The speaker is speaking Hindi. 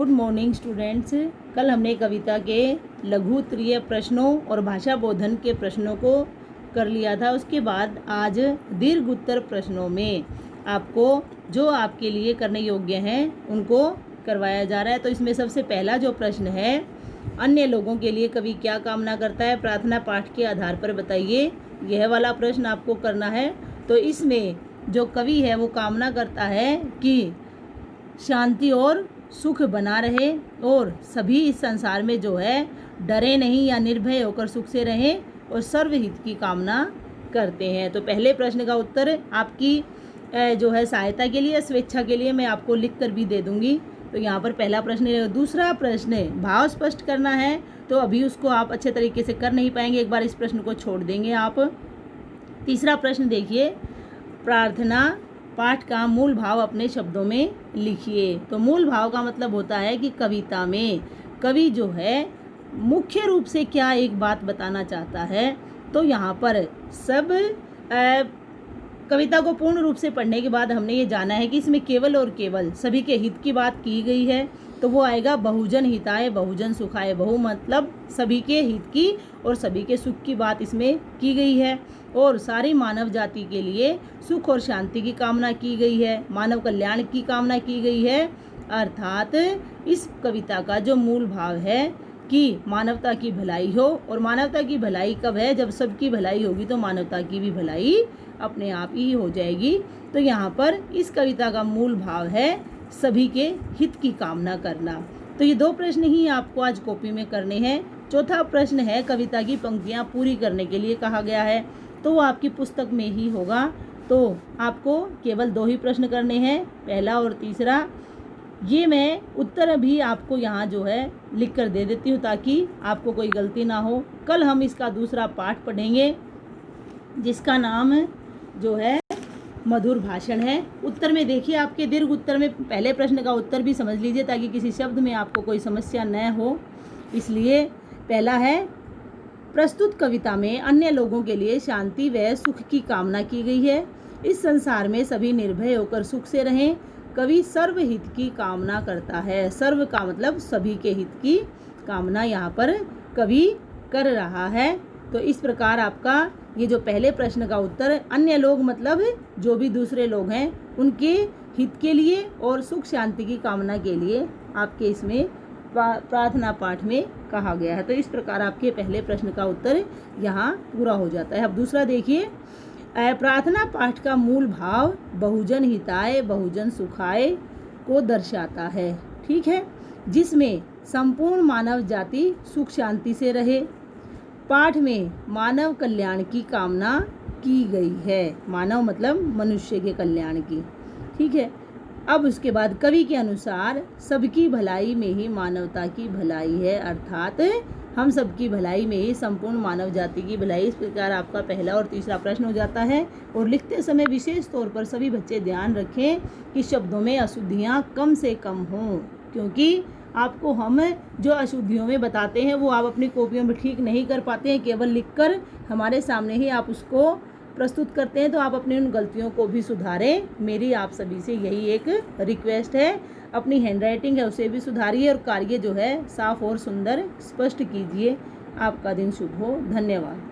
Good morning students. कल हमने कविता के लघु उत्तरीय प्रश्नों और भाषा बोधन के प्रश्नों को कर लिया था। उसके बाद आज दीर्घ उत्तर प्रश्नों में आपको जो आपके लिए करने योग्य हैं उनको करवाया जा रहा है। तो इसमें सबसे पहला जो प्रश्न है, अन्य लोगों के लिए कवि क्या कामना करता है, प्रार्थना पाठ के आधार पर बताइए। यह वाला प्रश्न आपको करना है। तो इसमें जो कवि है वो कामना करता है कि शांति और सुख बना रहे और सभी इस संसार में जो है डरे नहीं या निर्भय होकर सुख से रहें और सर्वहित की कामना करते हैं। तो पहले प्रश्न का उत्तर आपकी जो है सहायता के लिए, स्वेच्छा के लिए मैं आपको लिख कर भी दे दूंगी। तो यहाँ पर पहला प्रश्न। दूसरा प्रश्न, भाव स्पष्ट करना है, तो अभी उसको आप अच्छे तरीके से कर नहीं पाएंगे, एक बार इस प्रश्न को छोड़ देंगे आप। तीसरा प्रश्न देखिए, प्रार्थना पाठ का मूल भाव अपने शब्दों में लिखिए। तो मूल भाव का मतलब होता है कि कविता में कवि जो है मुख्य रूप से क्या एक बात बताना चाहता है। तो यहाँ पर सब कविता को पूर्ण रूप से पढ़ने के बाद हमने ये जाना है कि इसमें केवल और केवल सभी के हित की बात की गई है। तो वो आएगा बहुजन हिताय बहुजन सुखाय। बहु मतलब सभी के हित की और सभी के सुख की बात इसमें की गई है और सारी मानव जाति के लिए सुख और शांति की कामना की गई है, मानव कल्याण की कामना की गई है। अर्थात इस कविता का जो मूल भाव है कि मानवता की भलाई हो, और मानवता की भलाई कब है, जब सबकी भलाई होगी तो मानवता की भी भलाई अपने आप ही हो जाएगी। तो यहाँ पर इस कविता का मूल भाव है सभी के हित की कामना करना। तो ये दो प्रश्न ही आपको आज कॉपी में करने हैं। चौथा प्रश्न है, कविता की पंक्तियाँ पूरी करने के लिए कहा गया है, तो वो आपकी पुस्तक में ही होगा। तो आपको केवल दो ही प्रश्न करने हैं, पहला और तीसरा। ये मैं उत्तर भी आपको यहाँ जो है लिख कर दे देती हूँ ताकि आपको कोई गलती ना हो। कल हम इसका दूसरा पाठ पढ़ेंगे जिसका नाम जो है मधुर भाषण है। उत्तर में देखिए, आपके दीर्घ उत्तर में पहले प्रश्न का उत्तर भी समझ लीजिए ताकि किसी शब्द में आपको कोई समस्या न हो। इसलिए पहला है, प्रस्तुत कविता में अन्य लोगों के लिए शांति व सुख की कामना की गई है। इस संसार में सभी निर्भय होकर सुख से रहें। कवि सर्वहित की कामना करता है। सर्व का मतलब सभी के हित की कामना यहाँ पर कवि कर रहा है। तो इस प्रकार आपका ये जो पहले प्रश्न का उत्तर, अन्य लोग मतलब जो भी दूसरे लोग हैं उनके हित के लिए और सुख शांति की कामना के लिए आपके इसमें प्रार्थना पाठ में कहा गया है। तो इस प्रकार आपके पहले प्रश्न का उत्तर यहाँ पूरा हो जाता है। अब दूसरा देखिए, प्रार्थना पाठ का मूल भाव बहुजन हिताय बहुजन सुखाय को दर्शाता है, ठीक है, जिसमें संपूर्ण मानव जाति सुख शांति से रहे। पाठ में मानव कल्याण की कामना की गई है। मानव मतलब मनुष्य के कल्याण की, ठीक है। अब उसके बाद कवि के अनुसार सबकी भलाई में ही मानवता की भलाई है, अर्थात हम सबकी भलाई में ही संपूर्ण मानव जाति की भलाई। इस प्रकार आपका पहला और तीसरा प्रश्न हो जाता है। और लिखते समय विशेष तौर पर सभी बच्चे ध्यान रखें कि शब्दों में अशुद्धियाँ कम से कम हों, क्योंकि आपको हम जो अशुद्धियों में बताते हैं वो आप अपनी कॉपियों में ठीक नहीं कर पाते हैं, केवल लिखकर हमारे सामने ही आप उसको प्रस्तुत करते हैं। तो आप अपनी उन गलतियों को भी सुधारें। मेरी आप सभी से यही एक रिक्वेस्ट है। अपनी हैंडराइटिंग है उसे भी सुधारिए और कार्य जो है साफ और सुंदर स्पष्ट कीजिए। आपका दिन शुभ हो। धन्यवाद।